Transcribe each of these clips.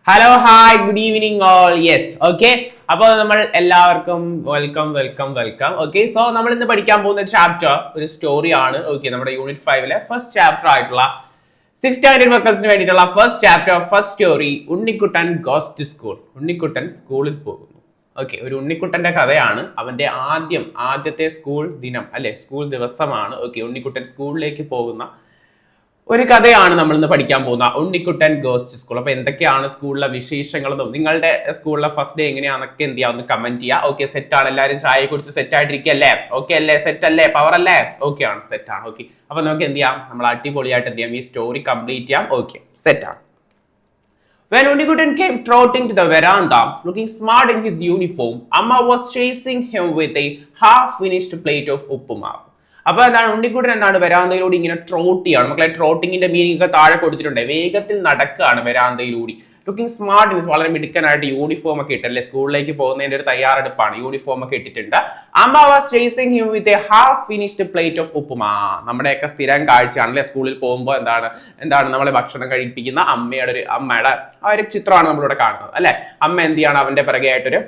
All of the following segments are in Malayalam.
Hello hi good evening all yes okay. അപ്പോൾ നമ്മൾ എല്ലാവർക്കും വെൽക്കം. ഓക്കെ, സോ നമ്മൾ ഇന്ന് പഠിക്കാൻ പോകുന്ന ചാപ്റ്റർ ഒരു സ്റ്റോറി ആണ്. ഓക്കെ, നമ്മുടെ യൂണിറ്റ് 5 ഫസ്റ്റ് ചാപ്റ്റർ ആയിട്ടുള്ള 6th സ്റ്റാൻഡേർഡ് മക്കൾസിന് വേണ്ടിയിട്ടുള്ള first chapter first story Unnikuttan goes to school. Unnikuttan സ്കൂളിൽ പോകുന്നു. ഓക്കെ, ഒരു ഉണ്ണിക്കുട്ടന്റെ കഥയാണ്. അവന്റെ ആദ്യത്തെ സ്കൂൾ ദിനം അല്ലെ, സ്കൂൾ ദിവസമാണ്. ഓക്കെ, ഉണ്ണിക്കുട്ടൻ സ്കൂളിലേക്ക് പോകുന്ന ഒരു കഥയാണ് നമ്മൾ ഇന്ന് പഠിക്കാൻ പോകുന്ന ഉണ്ണിക്കുട്ടൻ ഗോസ് ടു സ്കൂൾ. അപ്പൊ എന്തൊക്കെയാണ് സ്കൂളിലെ വിശേഷങ്ങളെന്നും നിങ്ങളുടെ സ്കൂളിലെ ഫസ്റ്റ് ഡേ എങ്ങനെയാണെന്നൊക്കെ എന്ത് ചെയ്യാം, ഒന്ന് കമന്റ് ചെയ്യുക. ഓക്കെ, സെറ്റ് ആണ്, എല്ലാവരും ചായയെ കുറിച്ച് സെറ്റ് ആയിട്ടിരിക്കല്ലേ? ഓക്കെ അല്ലേ? സെറ്റ് അല്ലേ? പവർ അല്ലേ? ഓക്കെ ആണ്, സെറ്റ് ആണ്. ഓക്കെ, അപ്പൊ നമുക്ക് എന്ത് ചെയ്യാം, നമ്മൾ അടിപൊളിയായിട്ട് എന്ത് ചെയ്യാം, ഈ സ്റ്റോറി കംപ്ലീറ്റ് ചെയ്യാം. ഓക്കെ, സെറ്റ് ആണ്. When Unnikutan came trotting to the veranda, looking smart in his uniform, Amma was chasing him with a half-finished plate of uppuma. അപ്പൊ എന്താണ്, ഉണ്ണിക്കുട്ടൻ എന്താണ് വരാന്തയിലൂടെ ഇങ്ങനെ ട്രോട്ട് ചെയ്യാണ്. മക്കളെ, ട്രോട്ടിങ്ങിന്റെ മീനിങ് ഒക്കെ താഴെ കൊടുത്തിട്ടുണ്ട്. വേഗത്തിൽ നടക്കുകയാണ് വരാന്തയിലൂടെ. ലുക്കിംഗ് സ്മാർട്ട് മീൻസ് വളരെ മിടുക്കനായിട്ട് യൂണിഫോം ഒക്കെ ഇട്ടല്ലേ, സ്കൂളിലേക്ക് പോകുന്നതിന്റെ ഒരു തയ്യാറെടുപ്പാണ്. യൂണിഫോം ഒക്കെ ഇട്ടിട്ടുണ്ട്. അമ്മ was chasing him with a half finished plate of upma. നമ്മുടെയൊക്കെ സ്ഥിരം കാഴ്ചയാണല്ലേ, സ്കൂളിൽ പോകുമ്പോൾ എന്താണ് നമ്മളെ ഭക്ഷണം കഴിപ്പിക്കുന്ന അമ്മയുടെ ആ ഒരു ചിത്രമാണ് നമ്മളിവിടെ കാണുന്നത് അല്ലെ. അമ്മ എന്ത് ചെയ്യാണ്, അവന്റെ പിറകെ ആയിട്ടൊരു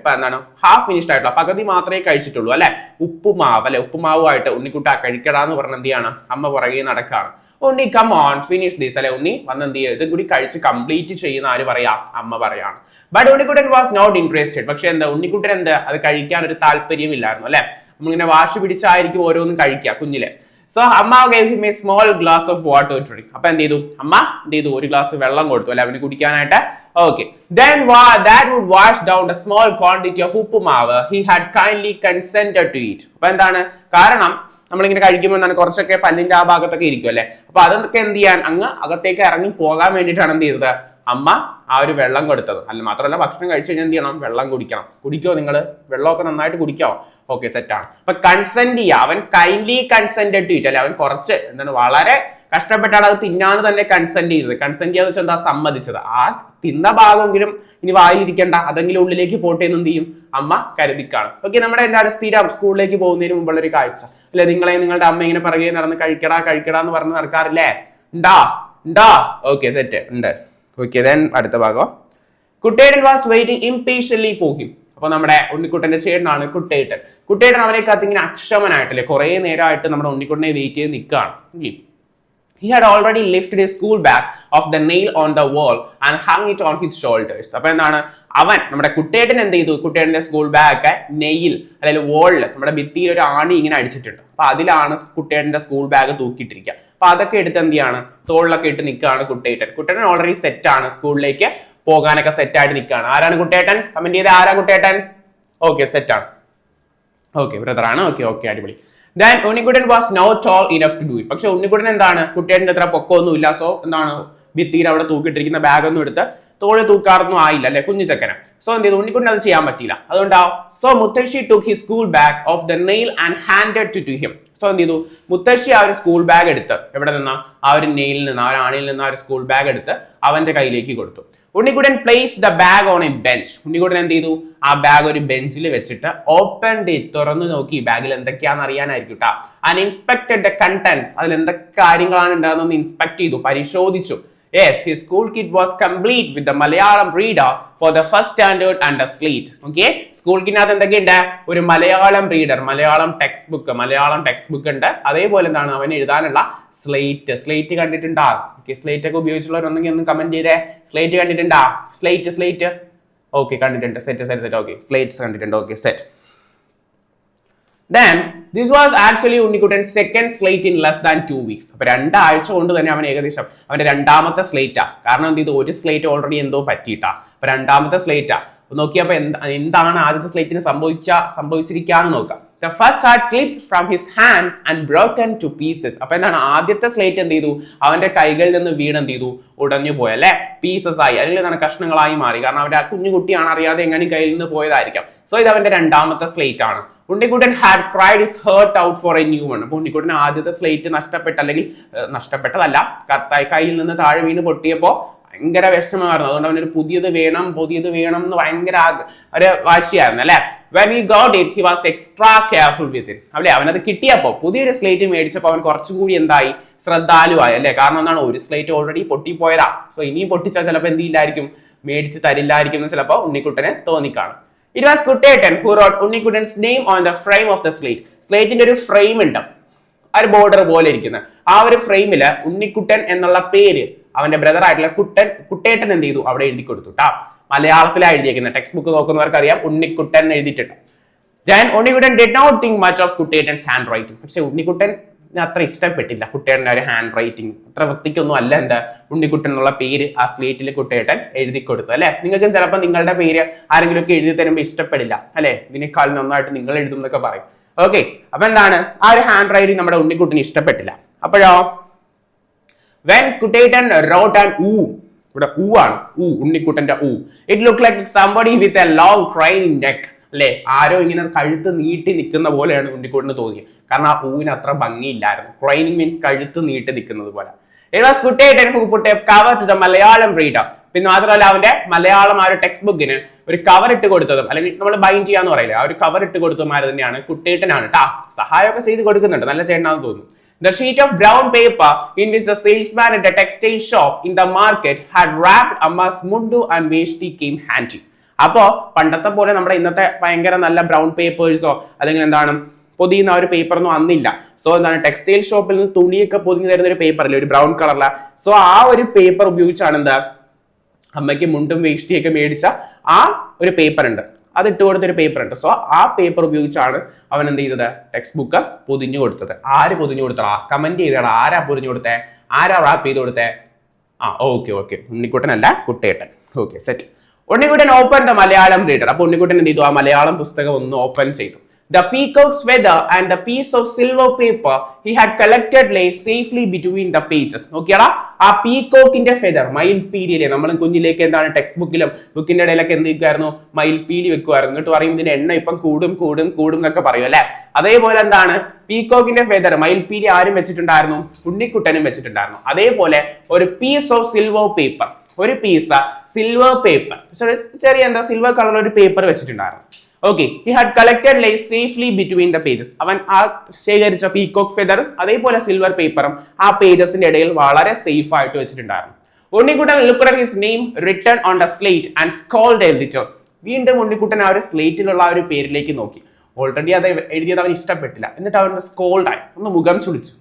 ഹാഫ് ഫിനിഷ്ഡ് ആയിട്ടുള്ള പകുതി മാത്രമേ കഴിച്ചിട്ടുള്ളൂ അല്ലെ, ഉപ്പുമാവ് അല്ലെ, ഉപ്പുമാവുമായിട്ട് ഉണ്ണിക്കുട്ട കഴിക്കടാന്ന് പറഞ്ഞ എന്ത് ചെയ്യാണ്, അമ്മ പുറകെ നടക്കാണ്. ഉണ്ണി കം ഓൺ ഫിനിഷ് ദിസ് അല്ലെ, ഉണ്ണി വന്ന് എന്ത് ചെയ്യുക, ഇത് കൂടി കഴിച്ച് കംപ്ലീറ്റ് ചെയ്യുന്ന ആര് പറയാ, അമ്മ പറയാണ്. But Unnikuttan was not interested. പക്ഷെ ഉണ്ണിക്കുട്ടൻ അത് കഴിക്കാൻ ഒരു താല്പര്യമില്ലായിരുന്നു അല്ലെ. നമ്മളിങ്ങനെ വാശി പിടിച്ചായിരിക്കും ഓരോന്നും കഴിക്കുക കുഞ്ഞിലെ. സോ അമ്മ gave him a small glass of water to drink. അപ്പൊ എന്ത് ചെയ്തു, അമ്മ എന്ത് ചെയ്തു, ഒരു ഗ്ലാസ് വെള്ളം കൊടുത്തു അല്ലെ അവന് കുടിക്കാനായിട്ട്. Okay. Then that would wash down the small quantity of uppumava he had kindly consented to eat. അപ്പൊ എന്താണ് കാരണം, നമ്മളിങ്ങനെ കഴിക്കുമ്പോൾ കുറച്ചൊക്കെ പല്ലിന്റെ ആ ഭാഗത്തൊക്കെ ഇരിക്കും അല്ലെ. അപ്പൊ അതൊക്കെ എന്ത് ചെയ്യാൻ, അങ്ങ് അകത്തേക്ക് ഇറങ്ങി പോകാൻ വേണ്ടിയിട്ടാണ് എന്ത് ചെയ്തത്, അമ്മ ആ ഒരു വെള്ളം കൊടുത്തത്. അല്ല മാത്രമല്ല, ഭക്ഷണം കഴിച്ചു കഴിഞ്ഞാൽ എന്ത് ചെയ്യണം, വെള്ളം കുടിക്കണം. കുടിക്കോ നിങ്ങൾ, വെള്ളമൊക്കെ നന്നായിട്ട് കുടിക്കോ? ഓക്കെ, സെറ്റാണ്. അപ്പൊ കൺസെന്റ് ചെയ്യുക, അവൻ കൈൻഡ്ലി കൺസെന്റഡ് ടു ഇറ്റ് അല്ലെ, അവൻ കുറച്ച് വളരെ കഷ്ടപ്പെട്ടാണ് അത് തിന്നാണ് തന്നെ കൺസെന്റ് ചെയ്തത്. കൺസെന്റ് ചെയ്യാന്ന് വെച്ചാൽ എന്താ, സമ്മതിച്ചത്. ആ തിന്ന ഭാഗമെങ്കിലും ഇനി വായിലിരിക്കേണ്ട, അതെങ്കിലും ഉള്ളിലേക്ക് പോട്ടെ എന്ന് എന്ത് ചെയ്യും, അമ്മ കരുതിക്കാണ്. ഓക്കെ, നമ്മുടെ എന്താണ് സ്ഥിരം സ്കൂളിലേക്ക് പോകുന്നതിന് മുമ്പുള്ള ഒരു കാഴ്ച അല്ലെ, നിങ്ങളുടെ അമ്മ ഇങ്ങനെ പിറകെ നടന്ന് കഴിക്കടാ എന്ന് പറഞ്ഞ് നടക്കാറില്ലേ? ഉണ്ടാ ഓക്കെ, സെറ്റ് ഉണ്ട്. ഓക്കെ, ദെൻ അടുത്ത ഭാഗം. കുട്ടേട്ടൻ വാസ് വെയിറ്റിംഗ് ഇംപേഷ്യന്റ്ലി ഫോർ ഹിം. അപ്പൊ നമ്മുടെ ഉണ്ണിക്കുട്ടന്റെ ചേട്ടനാണ് കുട്ടേട്ടൻ അവനെ കത്തിങ്ങനെ അക്ഷമനായിട്ടല്ലേ കുറെ നേരമായിട്ട് നമ്മുടെ ഉണ്ണിക്കുട്ടനെ വെയിറ്റ് ചെയ്ത് നിൽക്കുകയാണ്. He had already lifted his school bag off the nail on the wall and hung it on his shoulders. അപ്പൊ എന്താണ്, നമ്മുടെ കുട്ടേട്ടൻ എന്ത് ചെയ്തു, കുട്ടേട്ടന്റെ സ്കൂൾ ബാഗ് നെയിൽ അല്ലെങ്കിൽ വോളിൽ നമ്മുടെ ഭിത്തിയിൽ ഒരു ആണി ഇങ്ങനെ അടിച്ചിട്ടുണ്ട്. അപ്പൊ അതിലാണ് കുട്ടേട്ടന്റെ സ്കൂൾ ബാഗ് തൂക്കിയിട്ടിരിക്കുക. അപ്പൊ അതൊക്കെ എടുത്ത് എന്ത് ചെയ്യാണ്, തോളിലൊക്കെ ഇട്ട് നിൽക്കുകയാണ് കുട്ടേട്ടൻ ഓൾറെഡി സെറ്റ് ആണ്, സ്കൂളിലേക്ക് പോകാനൊക്കെ സെറ്റ് ആയിട്ട് നിൽക്കുകയാണ്. ആരാണ് കുട്ടേട്ടൻ? കമന്റ് ചെയ്ത് ആരാ കുട്ടേട്ടൻ? ഓക്കെ, സെറ്റ് ആണ്. ഓക്കെ, ബ്രദർ ആണ്. ഓക്കെ, അടിപൊളി. Then Unnikuttan was not tall enough to do it. പക്ഷെ ഉണ്ണിക്കുട്ടൻ എന്താണ്, കുട്ടേട്ടൻ്റെ അത്ര പൊക്കമൊന്നും ഇല്ല. സോ എന്താണ്, ഭിത്തിയിൽ അവിടെ തൂക്കിയിട്ടിരിക്കുന്ന ബാഗൊന്നും എടുത്ത് തോളിൽ തൂക്കാറൊന്നും ആയില്ല അല്ലെ, കുഞ്ഞു ചെക്കന്. സോ എന്ത് ചെയ്തു, ഉണ്ണിക്കുട്ടൻ അത് ചെയ്യാൻ പറ്റിയില്ല. അതുകൊണ്ടാവും സോ മുത്തശ്ശി took his school bag off the nail and handed it to him. So എന്ത് ചെയ്തു, മുത്തശ്ശി ആ ഒരു സ്കൂൾ ബാഗ് എടുത്ത് എവിടെ നിന്നാ, ആ ഒരു നെയിലിൽ നിന്ന്, ആ ഒരു ആണിയിൽ നിന്ന് ആ ഒരു സ്കൂൾ ബാഗ് എടുത്ത് അവന്റെ കയ്യിലേക്ക് കൊടുത്തു. Unnikuttan placed the bag on A bench. Unnikuttan എന്ത് ചെയ്തു, ആ ബാഗ് ഒരു ബെഞ്ചിൽ വെച്ചിട്ട് ഓപ്പൺ ഇറ്റ്, തുറന്നു നോക്കി, ബാഗിൽ എന്തൊക്കെയാണെന്ന് അറിയാനായിരിക്കും കേട്ടോ. ആൻഡ് ഇൻസ്പെക്ടഡ് ദ കണ്ടന്റ്സ്, അതിൽ എന്തൊക്കെ കാര്യങ്ങളാണ് ഉണ്ടാകുന്നത് ഇൻസ്പെക്ട് ചെയ്തു, പരിശോധിച്ചു. Yes, his school kit was complete with the Malayalam reader for the first standard and a slate. Okay, school kitനകത്ത് എന്തൊക്കെയുണ്ട്, ഒരു Malayalam reader, Malayalam text book ഉണ്ട്. അതേപോലെ എന്താണ്, അവന് എഴുതാനുള്ള സ്ലേറ്റ് കണ്ടിട്ടുണ്ടാ? ഓക്കെ, സ്ലേറ്റ് ഒക്കെ ഉപയോഗിച്ചുള്ളവരൊന്നെങ്കിൽ ഒന്ന് കമന്റ് ചെയ്തേ, സ്ലേറ്റ് കണ്ടിട്ടുണ്ടാ? സ്ലേറ്റ് ഓക്കെ, കണ്ടിട്ടുണ്ട്. സെറ്റ് ഓക്കെ, സ്ലേറ്റ്സ് കണ്ടിട്ടുണ്ട്. Okay, set. Then this was actually ഉണ്ണിക്കുട്ടൻസ് second slate in less than 2 weeks. അപ്പൊ 2 ആഴ്ച കൊണ്ട് തന്നെ അവൻ ഏകദേശം അവന്റെ രണ്ടാമത്തെ സ്ലേറ്റാ. കാരണം എന്ത് ചെയ്തു, ഒരു സ്ലേറ്റ് ഓൾറെഡി എന്തോ പറ്റിയിട്ടാ. അപ്പൊ രണ്ടാമത്തെ സ്ലേറ്റാ. നോക്കിയപ്പോ എന്താണ് ആദ്യത്തെ സ്ലേറ്റിന് സംഭവിച്ചിരിക്കാന്ന് നോക്കാം. The first had slipped from his hands and broken to pieces. അപ്പൊ എന്താണ്, ആദ്യത്തെ സ്ലേറ്റ് എന്ത് ചെയ്തു, അവന്റെ കൈകളിൽ നിന്ന് വീണ് എന്ത് ചെയ്തു, ഉടഞ്ഞു പോയല്ലേ, പീസസ് ആയി, അല്ലെങ്കിൽ എന്താണ്, കഷ്ണങ്ങളായി മാറി. കാരണം അവന്റെ കുഞ്ഞുകുട്ടിയാണ്, അറിയാതെ എങ്ങനെ കയ്യിൽ നിന്ന് പോയതായിരിക്കാം. സോ ഇത് അവന്റെ രണ്ടാമത്തെ സ്ലേറ്റ് ആണ്. Unnikuttan had cried his heart out for a new one. അപ്പൊ ഉണ്ണിക്കുട്ടൻ ആദ്യത്തെ സ്ലേറ്റ് നഷ്ടപ്പെട്ടതല്ല, കയ്യിൽ നിന്ന് താഴെ വീണ് പൊട്ടിയപ്പോ ഭയങ്കര വിഷമമായിരുന്നു. അതുകൊണ്ട് അവനൊരു പുതിയത് വേണം എന്ന് ഭയങ്കര ഒരു വാശിയായിരുന്നു അല്ലെ. When he got it, he was extra careful with it. അല്ലേ, അവനത് കിട്ടിയപ്പോൾ പുതിയൊരു സ്ലേറ്റ് മേടിച്ചപ്പോൾ അവൻ കുറച്ചും കൂടി എന്തായി, ശ്രദ്ധാലുവായി അല്ലെ. കാരണം എന്താണ്, ഒരു സ്ലേറ്റ് ഓൾറെഡി പൊട്ടിപ്പോയതാ. സോ ഇനിയും പൊട്ടിച്ചാൽ ചിലപ്പോൾ എന്തില്ലായിരിക്കും, മേടിച്ച് തരില്ലായിരിക്കും എന്ന് ചിലപ്പോൾ ഉണ്ണിക്കുട്ടനെ തോന്നിക്കാണും. It was Kutteten who wrote Unnikutan's name on the frame of the slate. സ്ലേറ്റിന്റെ ഒരു ഫ്രെയിം ഉണ്ട്, ഒരു ബോർഡർ പോലെ ഇരിക്കുന്ന ആ ഒരു ഫ്രെയിമില് ഉണ്ണിക്കുട്ടൻ എന്നുള്ള പേര് അവന്റെ ബ്രദർ ആയിട്ടുള്ള കുട്ടേട്ടൻ എന്ത് ചെയ്തു, അവിടെ എഴുതി കൊടുത്തു ട്ടാ. മലയാളത്തിലാണ് എഴുതിയിരിക്കുന്നത്. ടെക്സ്റ്റ് ബുക്ക് നോക്കുന്നവർക്ക് അറിയാം ഉണ്ണിക്കുട്ടൻ എഴുതിയിട്ടുണ്ട്. Then Unnikutan did not think much of Kuttetan's handwriting. പക്ഷെ ഉണ്ണിക്കുട്ടൻ അത്ര ഇഷ്ടപ്പെട്ടില്ല കുട്ടേട്ടൻ്റെ ഒരു ഹാൻഡ് റൈറ്റിംഗ്. അത്ര വൃത്തിക്കൊന്നും അല്ല എന്താ ഉണ്ണിക്കുട്ടൻ എന്നുള്ള പേര് ആ സ്ലേറ്റിൽ കുട്ടേട്ടൻ എഴുതി കൊടുത്തു അല്ലെ. നിങ്ങൾക്കും ചിലപ്പോൾ നിങ്ങളുടെ പേര് ആരെങ്കിലും ഒക്കെ എഴുതി തരുമ്പോൾ ഇഷ്ടപ്പെടില്ല അല്ലെ, ഇതിനേക്കാൾ നന്നായിട്ട് നിങ്ങൾ എഴുതും എന്നൊക്കെ പറയും. ഓക്കെ, അപ്പൊ എന്താണ്, ആ ഒരു ഹാൻഡ് റൈറ്റിംഗ് നമ്മുടെ ഉണ്ണിക്കുട്ടന് ഇഷ്ടപ്പെട്ടില്ല. അപ്പോഴോ when Kutteten wrote an u, ഇവിടെ ഊ ആണ്, ഉണ്ണിക്കുട്ടന്റെ ഊ, it looked like somebody with a long craning neck. അല്ലെ, ആരോ ഇങ്ങനെ കഴുത്ത് നീട്ടി നിൽക്കുന്ന പോലെയാണ് ഉണ്ണിക്കുട്ടന് തോന്നിയത്. കാരണം ആ ഊവിന് അത്ര ഭംഗിയില്ലായിരുന്നു. ക്രൈനിങ് മീൻസ് കഴുത്ത് നീട്ടി നിൽക്കുന്നത് പോലെ. It was Kutteten who put a cover to the Malayalam reader. പിന്നെ മാത്രമല്ല അവന്റെ മലയാളം ആ ഒരു ടെക്സ്റ്റ് ബുക്കിന് ഒരു കവർ ഇട്ട് കൊടുത്തതും, അല്ലെങ്കിൽ നമ്മൾ ബൈൻഡ് ചെയ്യാന്ന് പറയില്ല, ആ ഒരു കവർ ഇട്ട് കൊടുത്തതുമാര് തന്നെയാണ് കുട്ടേട്ടനാണ് ട്ടാ. സഹായമൊക്കെ ചെയ്ത് കൊടുക്കുന്നുണ്ട്, നല്ല ചേട്ടനാണെന്ന് തോന്നുന്നു. The sheet of brown paper in which the salesman at the textile shop in the market had wrapped Amma's mundu and veshti came handy. അപ്പോ പണ്ടത്തെ പോലെ നമ്മുടെ ഇന്നത്തെ ഭയങ്കര നല്ല ബ്രൗൺ പേപ്പേഴ്സോ അല്ലെങ്കിൽ എന്താണ് പൊതിയുന്ന ഒരു പേപ്പറൊന്നും അന്നില്ല. സോ എന്താണ്, ടെക്സ്റ്റൈൽ ഷോപ്പിൽ നിന്ന് തുണിയൊക്കെ പൊതിഞ്ഞു തരുന്ന ഒരു പേപ്പർ അല്ലേ, ഒരു ബ്രൗൺ കളറില. സോ ആ ഒരു പേപ്പർ ഉപയോഗിച്ചാണ് എന്താ അമ്മയ്ക്ക് മുണ്ടും വേഷ്ടിയൊക്കെ മേടിച്ച ആ ഒരു പേപ്പർ ഉണ്ട്, അത് ഇട്ട് കൊടുത്തൊരു പേപ്പർ ഉണ്ട്. സോ ആ പേപ്പർ ഉപയോഗിച്ചാണ് അവൻ എന്ത് ചെയ്തത്, ടെക്സ്റ്റ് ബുക്ക് പൊതിഞ്ഞു കൊടുത്തത്. ആര് പൊതിഞ്ഞു കൊടുത്തടാ, കമന്റ് ചെയ്തടാ, ആരാ പൊതിഞ്ഞു കൊടുത്തേ, ആരാ റാപ്പ് ചെയ്ത് കൊടുത്തേ? ഓക്കെ ഉണ്ണിക്കുട്ടനല്ല, കുട്ടേട്ടൻ. Okay, set. ഉണ്ണിക്കുട്ടൻ ഓപ്പൺ ദ മലയാളം റീഡർ. അപ്പൊ ഉണ്ണിക്കുട്ടൻ എന്ത് ചെയ്തു, ആ മലയാളം പുസ്തകം ഒന്ന് ഓപ്പൺ ചെയ്തു. The peacock's feather and the piece of silver paper he had collected lay safely between the pages. നോക്കിയാടാ, ആ പീകോക്കിന്റെ ഫെദർ, മയിൽപീലിയിലെ നമ്മൾ കുഞ്ഞിലേക്ക് എന്താണ് ടെക്സ്റ്റ് ബുക്കിലും ബുക്കിന്റെ ഇടയിലൊക്കെ എന്ത് വെക്കുമായിരുന്നു, മയിൽപീലി വെക്കുമായിരുന്നു. എന്നിട്ട് പറയും ഇതിന്റെ എണ്ണ ഇപ്പം കൂടും എന്നൊക്കെ പറയും അല്ലെ. അതേപോലെ എന്താണ് പീകോക്കിന്റെ ഫെദർ, മയിൽപീലി ആരും വെച്ചിട്ടുണ്ടായിരുന്നു, ഉണ്ണിക്കുട്ടനും വെച്ചിട്ടുണ്ടായിരുന്നു. അതേപോലെ ഒരു പീസ് ഓഫ് സിൽവർ പേപ്പർ, ഒരു പീസ് സിൽവർ പേപ്പർ, ചെറിയ എന്താ സിൽവർ കളർ ഒരു പേപ്പർ വെച്ചിട്ടുണ്ടായിരുന്നു. Okay, he had collected lay safely between the pages. അവൻ ആ ശേഖരിച്ച പീകോക്ക് ഫെദറും അതേപോലെ സിൽവർ പേപ്പറും ആ പേജസിന്റെ ഇടയിൽ വളരെ സേഫ് ആയിട്ട് വെച്ചിട്ടുണ്ടായിരുന്നു. Unnikuttan looked at his name written on the slate and scolded a little. വീണ്ടും ഉണ്ണിക്കുട്ടൻ ആ ഒരു സ്ലേറ്റിലുള്ള ആ ഒരു പേരിലേക്ക് നോക്കി. ഓൾറെഡി അത് എഴുതിയത് അവൻ ഇഷ്ടപ്പെട്ടില്ല. എന്നിട്ട് അവൻ സ്കോൾഡായി, ഒന്ന് മുഖം ചുളിച്ചു.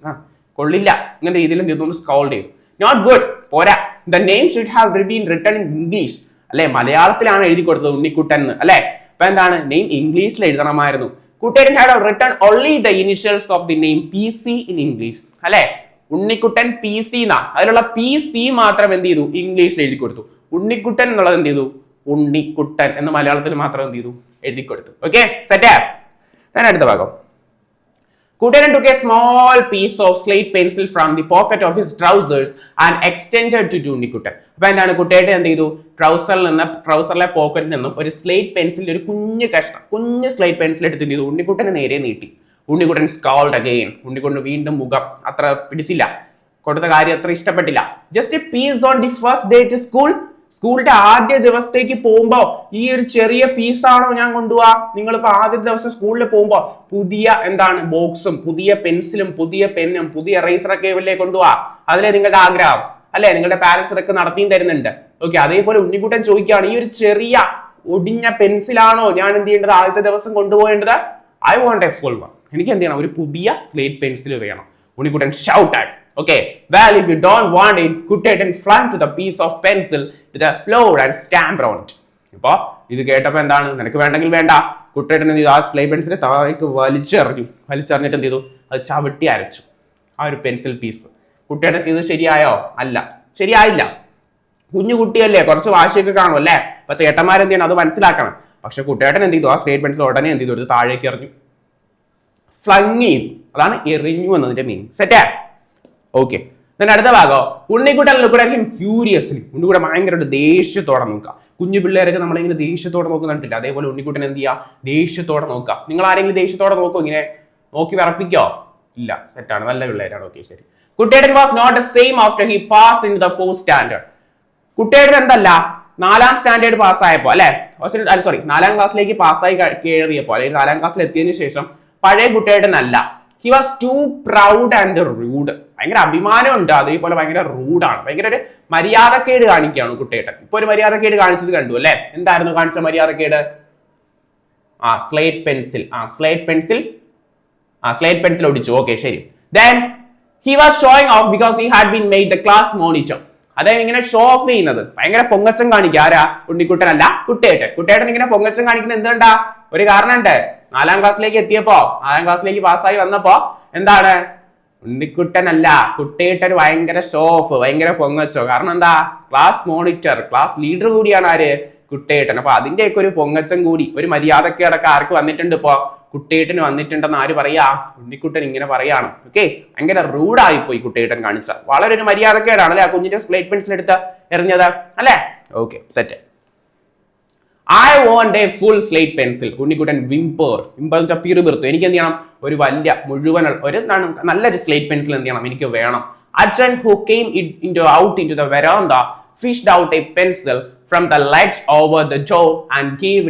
കൊള്ളില്ല, ഇങ്ങനെ രീതിയിൽ എന്ത് സ്കോൾഡ് ചെയ്തു. നോട്ട് ഗുഡ്, പോരാ. The name should have been written in English. അല്ലെ, മലയാളത്തിലാണ് എഴുതി കൊടുത്തത് ഉണ്ണിക്കുട്ടൻ എന്ന് അല്ലെ. അപ്പൊ എന്താണ്, നെയിം ഇംഗ്ലീഷിൽ എഴുതണമായിരുന്നു. കുട്ടേട്ടൻ had written only the initials of the name PC in English. അല്ലെ, ഉണ്ണിക്കുട്ടൻ PC എന്നാ, അതിലുള്ള PC മാത്രം എന്ത് ചെയ്തു, ഇംഗ്ലീഷിൽ എഴുതി കൊടുത്തു. ഉണ്ണിക്കുട്ടൻ എന്നുള്ളത് എന്ത് ചെയ്തു, ഉണ്ണിക്കുട്ടൻ എന്ന് മലയാളത്തിൽ മാത്രം എന്ത് ചെയ്തു, എഴുതി കൊടുത്തു. Okay, set. ഞാൻ അടുത്ത ഭാഗം. Kutteten took a small piece of slate pencil from the pocket of his trousers and extended to Unnikutan. അപ്പൊ എന്താണ്, കുട്ടേട്ടൻ എന്ത് ചെയ്തു, ട്രൗസറിലെ പോക്കറ്റിൽ നിന്നും ഒരു സ്ലേറ്റ് പെൻസിൽ, ഒരു കുഞ്ഞ് സ്ലേറ്റ് പെൻസിൽ എടുത്ത് എന്ത് ചെയ്തു, ഉണ്ണിക്കുട്ടനെ നേരെ നീട്ടി. Unnikuttan scold again. ഉണ്ണിക്കുട്ടൻ വീണ്ടും മുഖം അത്ര പിടിച്ചില്ല, കൊടുത്ത കാര്യം അത്ര ഇഷ്ടപ്പെട്ടില്ല. Just a piece on the first day to school. സ്കൂളിന്റെ ആദ്യ ദിവസത്തേക്ക് പോകുമ്പോ ഈ ഒരു ചെറിയ പീസാണോ ഞാൻ കൊണ്ടുപോവാ? നിങ്ങളിപ്പോ ആദ്യ ദിവസം സ്കൂളിൽ പോകുമ്പോ പുതിയ എന്താണ് ബോക്സും പുതിയ പെൻസിലും പുതിയ പെന്നും പുതിയ എറേസറൊക്കെ അല്ലേ കൊണ്ടുപോവാ? അതിലെ നിങ്ങളുടെ ആഗ്രഹം അല്ലെ, നിങ്ങളുടെ പാരന്റ്സ് ഇതൊക്കെ നടത്തിയും തരുന്നുണ്ട്. ഓക്കെ, അതേപോലെ ഉണ്ണിക്കുട്ടൻ ചോദിക്കുകയാണ്, ഈ ഒരു ചെറിയ ഒടിഞ്ഞ പെൻസിലാണോ ഞാൻ എന്ത് ചെയ്യേണ്ടത്, ആദ്യത്തെ ദിവസം കൊണ്ടുപോകേണ്ടത്? I want a full one. എനിക്ക് എന്ത് ചെയ്യണം, ഒരു പുതിയ സ്ലേറ്റ് പെൻസിൽ വേണം. ഉണ്ണിക്കുട്ടൻ ഷൗട്ട് ആയി. Okay, well, if you don't want it, Kutteten flung to the piece of pencil to the floor and stamped on it. ഇപ്പൊ ഇത് കേട്ടപ്പോ എന്താണ്, നിനക്ക് വേണ്ടെങ്കിൽ വേണ്ട. കുട്ടേട്ടൻ എന്ത് ചെയ്തു, ആ സ്ലേറ്റ് പെൻസിൽ താഴേക്ക് വലിച്ചെറിഞ്ഞിട്ട് എന്ത് ചെയ്തു, അത് ചവിട്ടി അരച്ചു ആ ഒരു പെൻസിൽ പീസ്. കുട്ടേട്ടൻ ചെയ്തത് ശരിയായോ? അല്ല, ശരിയായില്ല. കുഞ്ഞു കുട്ടിയല്ലേ, കുറച്ച് വാശിയൊക്കെ കാണും അല്ലേ. അപ്പൊ ചേട്ടന്മാരെന്ത് ചെയ്യണം, അത് മനസ്സിലാക്കണം. പക്ഷെ കുട്ടേട്ടൻ എന്ത് ചെയ്തു, ആ സ്ലേറ്റ് പെൻസിൽ ഉടനെ എന്ത് ചെയ്തു, താഴേക്ക് എറിഞ്ഞു, ഫ്ലങ് ചെയ്തു. അതാണ് എറിഞ്ഞു എന്നതിന്റെ മീനിങ്. സെറ്റാ? ഓക്കെ, അടുത്ത ഭാഗം. Unnikuttan looked at him furiously. Unnikuttan ഭയങ്കരമായിട്ട് ദേഷ്യത്തോടെ നോക്കുക. കുഞ്ഞു പിള്ളേരൊക്കെ നമ്മളിങ്ങനെ ദേഷ്യത്തോടെ നോക്കുന്നില്ല, അതേപോലെ ഉണ്ണിക്കുട്ടൻ എന്ത് ചെയ്യുക, ദേഷ്യത്തോടെ നോക്കുക. നിങ്ങൾ ആരെങ്കിലും ദേഷ്യത്തോടെ നോക്കോ, ഇങ്ങനെ നോക്കി വിറപ്പിക്കോ? ഇല്ല, സെറ്റാണ്, നല്ല പിള്ളേരാണ്. ഓക്കെ, ശരി. Kutteten was not the same after he passed into the fourth standard. കുട്ടിയേട്ടൻ എന്തല്ല 4ാം സ്റ്റാൻഡേർഡ് പാസ്സായപ്പോ അല്ലെ, സോറി 4ാം ക്ലാസ്സിലേക്ക് പാസ്സായി കയറിയപ്പോ അല്ലെങ്കിൽ 4ാം ക്ലാസ്സിൽ എത്തിയതിനു ശേഷം പഴയ കുട്ടിയേട്ടനല്ല. He was too proud and rude. ഭയങ്കര അഭിമാനമുണ്ട്, അതേപോലെ ഭയങ്കര റൂഡാണ്, ഭയങ്കര ഒരു മര്യാദക്കേട് കാണിക്കുകയാണ് കുട്ടിയേട്ടൻ. ഇപ്പൊ ഒരു മര്യാദക്കേട് കാണിച്ചത് കണ്ടു അല്ലെ. എന്തായിരുന്നു കാണിച്ച മര്യാദക്കേട്? സ്ലേറ്റ് പെൻസിൽ ഒടിച്ചു. ഓക്കെ ശരി. Then he was showing off because he had been made the class monitor. അതായത് ഇങ്ങനെ ഷോ ഓഫ് ചെയ്യുന്നത്, ഭയങ്കര പൊങ്ങച്ചം കാണിക്കുക. ആരാ? ഉണ്ണിക്കുട്ടനല്ല, കുട്ടിയേട്ടൻ. കുട്ടിയേട്ടൻ ഇങ്ങനെ പൊങ്ങച്ചം കാണിക്കുന്നത് എന്തുകൊണ്ടാ? ഒരു കാരണമുണ്ട്. 4ാം ക്ലാസ്സിലേക്ക് എത്തിയപ്പോ, 4ാം ക്ലാസ്സിലേക്ക് പാസ്സായി വന്നപ്പോ എന്താണ്? ഉണ്ണിക്കുട്ടനല്ല, കുട്ടിയേട്ടൻ ഭയങ്കര ഷോ ഓഫ്, ഭയങ്കര പൊങ്ങച്ചോ. കാരണം എന്താ? ക്ലാസ് മോണിറ്റർ, ക്ലാസ് ലീഡർ കൂടിയാണ് ആര്? കുട്ടിയേട്ടൻ. അപ്പൊ അതിന്റെയൊക്കെ ഒരു പൊങ്ങച്ചം കൂടി, ഒരു മര്യാദക്കേടൊക്കെ ആർക്ക് വന്നിട്ടുണ്ട്? ഇപ്പൊ കുട്ടിയേട്ടന് വന്നിട്ടുണ്ടെന്ന് ആര് പറയാ? ഉണ്ണിക്കുട്ടൻ ഇങ്ങനെ പറയാണ്. ഓക്കെ, ഭയങ്കര റൂഡായി പോയി കുട്ടിയേട്ടൻ കാണിച്ച, വളരെ ഒരു മര്യാദക്കേടാണ് അല്ലെ ആ കുഞ്ഞിന്റെ സ്ലേറ്റ് പെൻസിൽ എടുത്ത് എറിഞ്ഞത് അല്ലെ. Okay set. I want a full slate pencil. ഉണ്ണിക്കുട്ടൻ വിംപർ എന്ന് വെച്ചാൽ പിറുപിറുത്തു. എനിക്ക് എന്ത് ചെയ്യണം? ഒരു വലിയ മുഴുവൻ ഒരു നല്ലൊരു സ്ലേറ്റ് പെൻസിൽ എന്ത് ചെയ്യണം? എനിക്ക് വേണം. അച്ഛൻ who came out into the veranda fished out a pencil from the ledge over the door and gave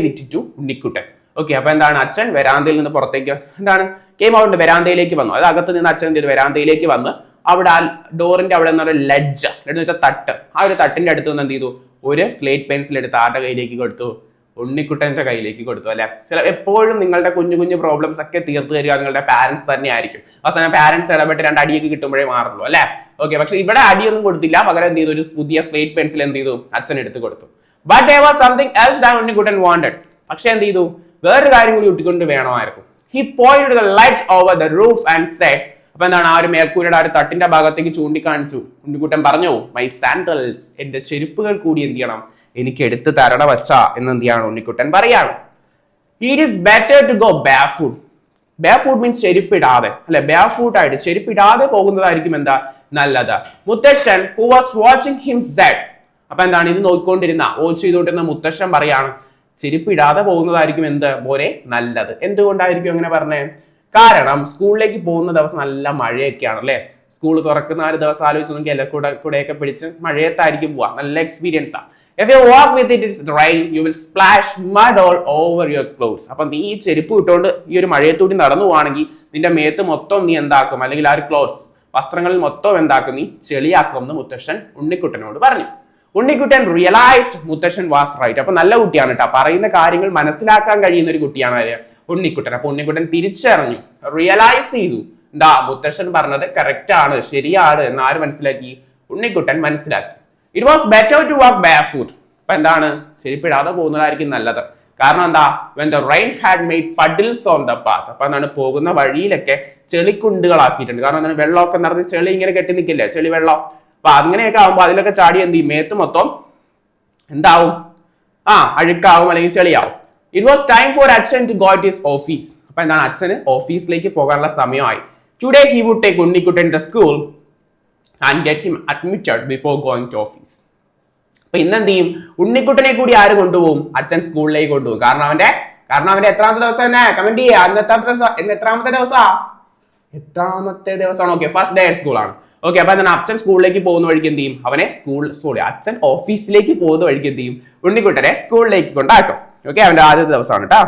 it to Unnikuttan. Okay, അപ്പൊ എന്താണ്? അച്ഛൻ വരാന്തയിൽ നിന്ന് പുറത്തേക്ക് എന്താണ് കെയിം ഔട്ട്, വരാന്തയിലേക്ക് വന്നു. അത് അകത്ത് നിന്ന് അച്ഛൻ എന്ത് ചെയ്തു? വരാന്തയിലേക്ക് വന്ന് അവിടെ ആ ഡോറിന്റെ അവിടെ നിന്ന് ഒരു ലെഡ്ജ് എന്ന് വെച്ചാൽ തട്ട്, ആ ഒരു തട്ടിന്റെ അടുത്ത് നിന്ന് എന്ത് ചെയ്തു? ഒരു സ്ലേറ്റ് പെൻസിൽ എടുത്ത് ആരുടെ കയ്യിലേക്ക് കൊടുത്തു? ഉണ്ണിക്കുട്ടന്റെ കയ്യിലേക്ക് കൊടുത്തു അല്ലെ. എപ്പോഴും നിങ്ങളുടെ കുഞ്ഞു കുഞ്ഞു പ്രോബ്ലംസ് ഒക്കെ തീർത്തു തരിക നിങ്ങളുടെ പാരന്റ്സ് തന്നെ ആയിരിക്കും. അവസാനം പാരന്റ്സ് ഇടപെട്ട് 2 അടിയൊക്കെ കിട്ടുമ്പോഴേ മാറുള്ളൂ അല്ലെ. ഓക്കെ, പക്ഷെ ഇവിടെ അടിയൊന്നും കൊടുത്തില്ല, പകരം എന്ത് ചെയ്തു? ഒരു പുതിയ സ്ലേറ്റ് പെൻസിൽ എന്ത് ചെയ്തു? അച്ഛൻ എടുത്ത് കൊടുത്തു. But there was something else that Unnikuttan wanted. പക്ഷെ എന്ത് ചെയ്തു? വേറൊരു കാര്യം കൂടി കുട്ടിക്കൊണ്ട് വേണമായിരുന്നു. He pointed to the lights over the roof and said, അപ്പൊ എന്താണ്? ആ ഒരു മേൽക്കൂരയുടെ ആ ഒരു തട്ടിന്റെ ഭാഗത്തേക്ക് ചൂണ്ടിക്കാണിച്ചു. ഉണ്ണിക്കുട്ടൻ പറഞ്ഞു, മൈ സാൻഡൽസ്, എന്റെ ചെരുപ്പുകൾ കൂടി എന്ത് ചെയ്യണം? എനിക്ക് എടുത്ത് തരണം വച്ചാ എന്ന് എന്ത് ചെയ്യണം? ഉണ്ണിക്കുട്ടൻ പറയാണ്. It is better to go barefoot. Barefoot means ചെരുപ്പിടാതെ അല്ലെ. barefoot ആയിട്ട് ചെരുപ്പിടാതെ പോകുന്നതായിരിക്കും എന്താ? നല്ലത്. മുത്തശ്ശൻ who was watching him said, അപ്പൊ എന്താണ്? ഇത് നോക്കിക്കൊണ്ടിരുന്ന, വാച്ച് ചെയ്തുകൊണ്ടിരുന്ന മുത്തശ്ശൻ പറയാണ്, ചെരുപ്പിടാതെ പോകുന്നതായിരിക്കും എന്ത് മോനെ? നല്ലത്. എന്തുകൊണ്ടായിരിക്കും അങ്ങനെ പറഞ്ഞേ? കാരണം സ്കൂളിലേക്ക് പോകുന്ന ദിവസം നല്ല മഴയൊക്കെയാണ് അല്ലെ. സ്കൂൾ തുറക്കുന്ന ആ ഒരു ദിവസം ആലോചിച്ച് നോക്കി, കൂടെയൊക്കെ പിടിച്ച് മഴയത്തായിരിക്കും പോവാ. നല്ല എക്സ്പീരിയൻസ് ആണ്. If you walk with it is rain, you will splash mud all over your clothes. അപ്പൊ നീ ഈ ചെരുപ്പ് ഇട്ടുകൊണ്ട് ഈ ഒരു മഴയത്തൂടി നടന്നു പോവാണെങ്കിൽ നിന്റെ മേത്ത് മൊത്തം നീ എന്താക്കും? അല്ലെങ്കിൽ ആ ഒരു ക്ലോത്ത്സ്, വസ്ത്രങ്ങളിൽ മൊത്തം എന്താക്കും? നീ ചെളിയാക്കും എന്ന് മുത്തശ്ശൻ ഉണ്ണിക്കുട്ടനോട് പറഞ്ഞു. ഉണ്ണിക്കുട്ടൻ റിയലൈസ്ഡ് മുത്തശ്ശൻ വാസ് റൈറ്റ്. അപ്പൊ നല്ല കുട്ടിയാണ് കേട്ടോ, പറയുന്ന കാര്യങ്ങൾ മനസ്സിലാക്കാൻ കഴിയുന്ന ഒരു കുട്ടിയാണ് ഉണ്ണിക്കുട്ടൻ. അപ്പൊ ഉണ്ണിക്കുട്ടൻ തിരിച്ചറിഞ്ഞു, റിയലൈസ് ചെയ്തു, എന്താ മുത്തശ്ശൻ പറഞ്ഞത് കറക്റ്റ് ആണ്, ശരിയാണ് എന്ന് ആര് മനസ്സിലാക്കി? ഉണ്ണിക്കുട്ടൻ മനസ്സിലാക്കി. It was better to walk barefoot. അപ്പൊ എന്താണ്? ചെരുപ്പിടാതെ പോകുന്നതായിരിക്കും നല്ലത്. കാരണം എന്താ? when the rain had made puddles on the path. അപ്പൊ എന്താണ്? പോകുന്ന വഴിയിലൊക്കെ ചെളിക്കുണ്ടുകളാക്കിയിട്ടുണ്ട്. കാരണം എന്താണ്? വെള്ളമൊക്കെ നിറഞ്ഞ് ചെളി ഇങ്ങനെ കെട്ടി നിൽക്കില്ലേ, ചെളി വെള്ളം. അപ്പൊ അങ്ങനെയൊക്കെ ആവുമ്പോ അതിലൊക്കെ ചാടി എന്ത് ചെയ്യും? മേത്ത് മൊത്തം എന്താവും? അഴുക്കാവും അല്ലെങ്കിൽ ചെളിയാവും. It was time for അച്ഛൻ to go to his office. അപ്പൊ എന്താണ്? അച്ഛന് ഓഫീസിലേക്ക് പോകാനുള്ള സമയമായി. Today he would take Unnikuttan to school and get him admitted before going to office. അപ്പൊ ഇന്ന് എന്ത് ചെയ്യും? ഉണ്ണിക്കുട്ടനെ കൂടി ആര് കൊണ്ടുപോകും? അച്ഛൻ സ്കൂളിലേക്ക് കൊണ്ടുപോകും. കാരണം അവന്റെ എത്രാമത്തെ ദിവസം തന്നെ കമന്റ് ചെയ്യാ. എത്രാമത്തെ ദിവസമാണ്? ഓക്കെ, ഫസ്റ്റ് ഡേ സ്കൂൾ ആണ്. ഓക്കെ, അപ്പൊ എന്താണ്? അച്ഛൻ സ്കൂളിലേക്ക് പോകുന്ന വഴിക്ക് എന്ത് ചെയ്യും? അവനെ അച്ഛൻ ഓഫീസിലേക്ക് പോകുന്ന വഴിക്ക് എന്ത് ചെയ്യും? ഉണ്ണിക്കുട്ടനെ സ്കൂളിലേക്ക് കൊണ്ടാക്കും. ഓക്കെ, അവന്റെ ആദ്യത്തെ ദിവസമാണ് കേട്ടോ.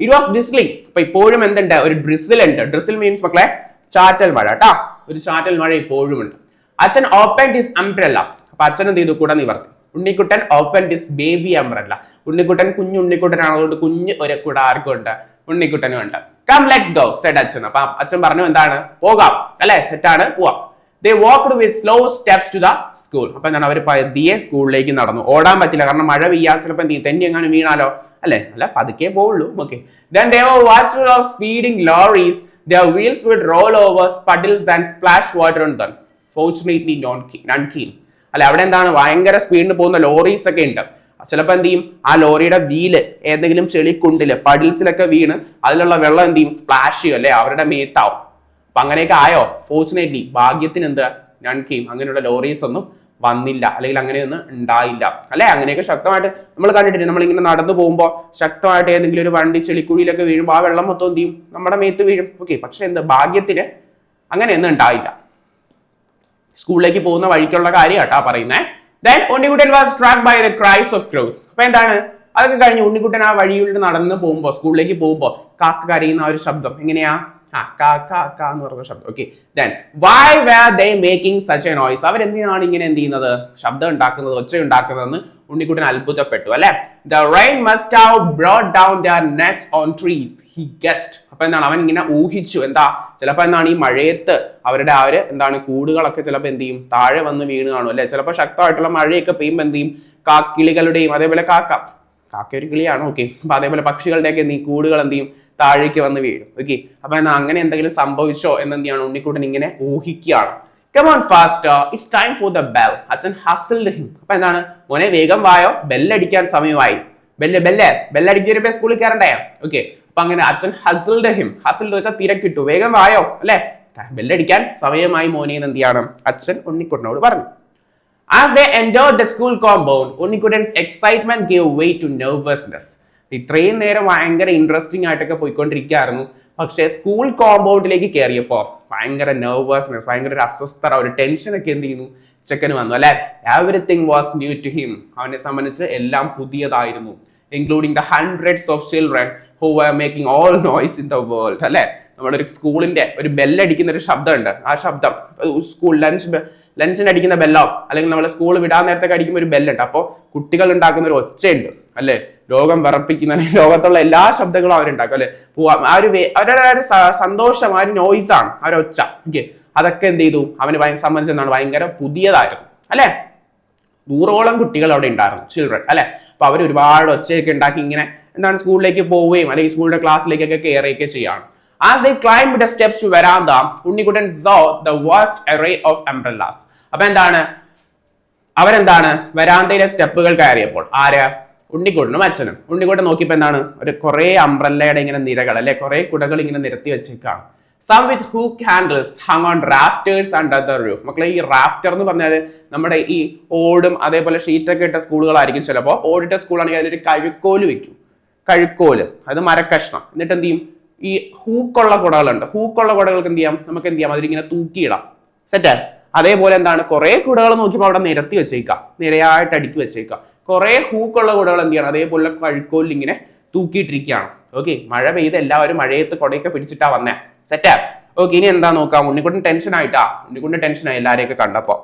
It was drizzling. അപ്പൊ ഇപ്പോഴും എന്തുണ്ട്? ഒരു ഡ്രിസിൽ ഉണ്ട്. ഡ്രിസിൽ മീൻസ് മക്കളെ ചാറ്റൽ മഴ കേട്ടോ. ഒരു ചാറ്റൽ മഴ ഇപ്പോഴും ഉണ്ട്. അച്ഛൻ ഓപ്പൺ ഹിസ് അംബ്രല്ല. അപ്പൊ അച്ഛൻ എന്ത് ചെയ്തു? കൂടെ നിവർത്തി. Unnikuttan open his baby umbrella. Unnikuttan കുഞ്ഞു ഉണ്ണിക്കുട്ടനാണ്, അതുകൊണ്ട് കുഞ്ഞ് ഒരു കൂടെ ആർക്കും ഉണ്ട്? ഉണ്ണിക്കുട്ടനും ഉണ്ട്. കം ലെറ്റ്സ് ഗോ സെഡ് അച്ഛൻ. അപ്പൊ അച്ഛൻ പറഞ്ഞു എന്താണ്? പോകാം അല്ലെ, സെറ്റാണ്, പോവാം. They walked with slow steps to the school. അപ്പൊ എന്താണ്? അവർ പതിയെ സ്കൂളിലേക്ക് നടന്നു. ഓടാൻ പറ്റില്ല, കാരണം മഴ പെയ്യാൻ ചിലപ്പോൾ തെന്നി എങ്ങാനും വീണാലോ അല്ലെ. അല്ല, പതുക്കെ പോവുള്ളൂ. Okay. Then they were watchful of speeding lorries. Their wheels would roll over puddles and splash water on them. Fortunately none came. അല്ലെ, അവിടെ എന്താണ്? ഭയങ്കര സ്പീഡിന് പോകുന്ന ലോറീസ് ഒക്കെ ഉണ്ട്. ചിലപ്പോൾ എന്ത് ചെയ്യും? ആ ലോറിയുടെ വീല് ഏതെങ്കിലും ചെളിക്കുണ്ടില് പഡിൽസിലൊക്കെ വീണ് അതിലുള്ള വെള്ളം എന്ത് ചെയ്യും? സ്പ്ലാഷ് ചെയ്യും അല്ലെ, അവരുടെ മേത്താവും. അപ്പൊ അങ്ങനെയൊക്കെ ആയോ? ഫോർച്ചുനേറ്റ്ലി, ഭാഗ്യത്തിന് എന്താ? None came. അങ്ങനെയുള്ള ലോറീസ് ഒന്നും വന്നില്ല, അല്ലെങ്കിൽ അങ്ങനെയൊന്നും ഉണ്ടായില്ല അല്ലെ. അങ്ങനെയൊക്കെ ശക്തമായിട്ട് നമ്മൾ കണ്ടിട്ടില്ല. നമ്മളിങ്ങനെ നടന്നു പോകുമ്പോൾ ശക്തമായിട്ട് ഏതെങ്കിലും ഒരു വണ്ടി ചെളിക്കുഴിയിലൊക്കെ വീഴുമ്പോൾ ആ വെള്ളം മൊത്തം എന്ത് ചെയ്യും? നമ്മുടെ മേത്ത് വീഴും. ഓക്കെ, പക്ഷെ എന്താ? ഭാഗ്യത്തിന് അങ്ങനെയൊന്നും ഉണ്ടായില്ല. സ്കൂളിലേക്ക് പോകുന്ന വഴിക്കുള്ള കാര്യം കേട്ടാ പറയുന്നേ. Then Unnikuttan was struck by the cries of crows. അപ്പൊ എന്താണ് അതൊക്കെ കഴിഞ്ഞ് ഉണ്ണിക്കുട്ടൻ ആ വഴിയിലൂടെ നടന്ന് പോകുമ്പോ സ്കൂളിലേക്ക് പോകുമ്പോ കാക്ക കരയുന്ന ആ ഒരു ശബ്ദം എങ്ങനെയാ എന്ന് പറഞ്ഞ ശബ്ദം. Okay, then why were they making such a noise? അവരെന്തിനാണ് ഇങ്ങനെ എന്ത് ചെയ്യുന്നത്, ശബ്ദം ഉണ്ടാക്കുന്നത്, ഒച്ച ഉണ്ടാക്കുന്നതെന്ന് ഉണ്ണിക്കുട്ടൻ അത്ഭുതപ്പെട്ടു അല്ലെ. The rain must have brought down their nest on trees, he guessed. അപ്പൊ എന്താണ് അവൻ ഇങ്ങനെ ഊഹിച്ചു, എന്താ ചിലപ്പോ എന്താണ് ഈ മഴയത്ത് അവരുടെ എന്താണ് കൂടുകളൊക്കെ ചിലപ്പോ എന്ത് ചെയ്യും, താഴെ വന്ന് വീണ് കാണും അല്ലെ. ചിലപ്പോ ശക്തമായിട്ടുള്ള മഴയൊക്കെ പെയ്യുമ്പോൾ എന്ത് ചെയ്യും, കിളികളുടെയും അതേപോലെ കാക്ക ഒരു കിളിയാണ്, ഓക്കെ, അപ്പൊ അതേപോലെ പക്ഷികളുടെയൊക്കെ എന്ത് ചെയ്യും, കൂടുകൾ എന്ത് ചെയ്യും, താഴേക്ക് വന്ന് വീഴും. ഓക്കെ, അപ്പൊ അങ്ങനെ എന്തെങ്കിലും സംഭവിച്ചോ എന്ത് ചെയ്യാണ് ഉണ്ണിക്കുട്ടൻ ഇങ്ങനെ ഊഹിക്കുകയാണ്. Come on faster, it's time for the bell. അച്ഛൻ hustled him. അപ്പൊ എന്താണ്, മോനെ വേഗം വായോ, ബെല്ലടിക്കാൻ സമയമായി. ബെല്ലടിക്കുന്നവരെ സ്കൂളിൽ കയറണ്ടേ. ഓക്കെ, അപ്പൊ അങ്ങനെ അച്ഛൻ hustled him. hustled വെച്ചാൽ തിരക്കിട്ടു, വേഗം വായോ അല്ലെ, ബെല്ലടിക്കാൻ സമയമായി മോനെ എന്ന് എന്ത് ചെയ്യണം അച്ഛൻ ഉണ്ണിക്കുട്ടനോട് പറഞ്ഞു. As they entered the school compound, ഉണ്ണിക്കുട്ടൻസ് excitement gave way to nervousness. ഇത്രയും നേരം ഭയങ്കര ഇൻട്രസ്റ്റിംഗ് ആയിട്ടൊക്കെ പോയിക്കൊണ്ടിരിക്കുകയായിരുന്നു. പക്ഷെ സ്കൂൾ കോമ്പൗണ്ടിലേക്ക് കയറിയപ്പോ ഭയങ്കര നെർവസ്നെസ്, ഭയങ്കര ഒരു അസ്വസ്ഥത, ഒരു ടെൻഷൻ ഒക്കെ എന്ത് ചെയ്യുന്നു ചെക്കന് വന്നു അല്ലെ. Everything was new to him. അവനെ സംബന്ധിച്ച് എല്ലാം പുതിയതായിരുന്നു. Including the hundreds of children who were making all noise in the world അല്ലെ. നമ്മുടെ ഒരു സ്കൂളിന്റെ ഒരു ബെല്ലടിക്കുന്ന ഒരു ശബ്ദമുണ്ട്. ആ ശബ്ദം സ്കൂൾ ലഞ്ചിന് അടിക്കുന്ന ബെല്ലോ അല്ലെങ്കിൽ നമ്മളെ സ്കൂൾ വിടാൻ നേരത്തെ അടിക്കുമ്പോൾ ഒരു ബെല്ലുണ്ട്. അപ്പോൾ കുട്ടികൾ ഉണ്ടാക്കുന്ന ഒരു ഒച്ചയുണ്ട് അല്ലെ, ലോകം വിറപ്പിക്കുന്ന ലോകത്തുള്ള എല്ലാ ശബ്ദങ്ങളും അവരുണ്ടാക്കും അല്ലെ. അവരുടെ സന്തോഷം, ആ ഒരു നോയ്സ് ആണ്, ആ ഒരു ഒച്ച. ഓക്കെ, അതൊക്കെ എന്ത് ചെയ്തു അവന് സംബന്ധിച്ചെന്നാണ് ഭയങ്കര പുതിയതായിരുന്നു അല്ലെ. 100ഓളം കുട്ടികൾ അവിടെ ഉണ്ടായിരുന്നു, ചിൽഡ്രൻ അല്ലെ. അപ്പൊ അവർ ഒരുപാട് ഒച്ചയൊക്കെ ഉണ്ടാക്കി ഇങ്ങനെ എന്താണ് സ്കൂളിലേക്ക് പോവുകയും അല്ലെങ്കിൽ സ്കൂളിന്റെ ക്ലാസ്സിലേക്കൊക്കെ കയറുകയൊക്കെ ചെയ്യാണ്. As they climbed the steps to veranda, Unnikuttan saw the vast array of umbrellas. അപ്പൊ എന്താണ് അവരെന്താണ് വരാന്തയിലെ സ്റ്റെപ്പുകൾ കയറിയപ്പോൾ ഉണ്ണിക്കുട്ടനും അച്ഛനും ഉണ്ണിക്കുട്ടൻ നോക്കിയപ്പോ എന്താണ് ഒരു കുറെ അംബ്രല്ലയുടെ ഇങ്ങനെ നിരകൾ അല്ലെ, കുറെ കുടകൾ ഇങ്ങനെ നിരത്തി വെച്ചേക്കാണ്. Some with hook handles hung on rafters under the roof. മക്കളെ ഈ റാഫ്റ്റർ എന്ന് പറഞ്ഞാൽ നമ്മുടെ ഈ ഓടും അതേപോലെ ഷീറ്റൊക്കെ ഇട്ട സ്കൂളുകളായിരിക്കും. ചിലപ്പോ ഓടിട്ട സ്കൂളാണെങ്കിൽ അതിലൊരു കഴുക്കോല് വെക്കും, കഴുക്കോല് അത് മരക്കഷ്ണം. എന്നിട്ട് എന്ത് ചെയ്യും, ഈ ഹൂക്കുള്ള കുടകളുണ്ട്, ഹൂക്കുള്ള കുടകൾക്ക് എന്ത് ചെയ്യാം, നമുക്ക് എന്ത് ചെയ്യാം, അതിലിങ്ങനെ തൂക്കിയിടാം. സെറ്റ്. അതേപോലെ എന്താണ് കുറെ കുടകൾ നോക്കിയപ്പോൾ അവിടെ നിരത്തി വെച്ചേക്കാം, നിരയായിട്ട് അടുക്കി വെച്ചേക്കാം. കുറെ ഹൂക്കുള്ള കുടകൾ എന്ത് ചെയ്യണം, അതേപോലെ കഴുക്കോലിൽ ഇങ്ങനെ തൂക്കിയിട്ടിരിക്കുകയാണ്. ഓക്കെ, മഴ പെയ്ത് എല്ലാവരും മഴയത്ത് കുടയൊക്കെ പിടിച്ചിട്ടാ വന്നേ. സെറ്റ്. ഓക്കെ, ഇനി എന്താ നോക്കാം. ഉണ്ണിക്കുട്ടൻ ടെൻഷനായി എല്ലാരെയൊക്കെ കണ്ടപ്പോ.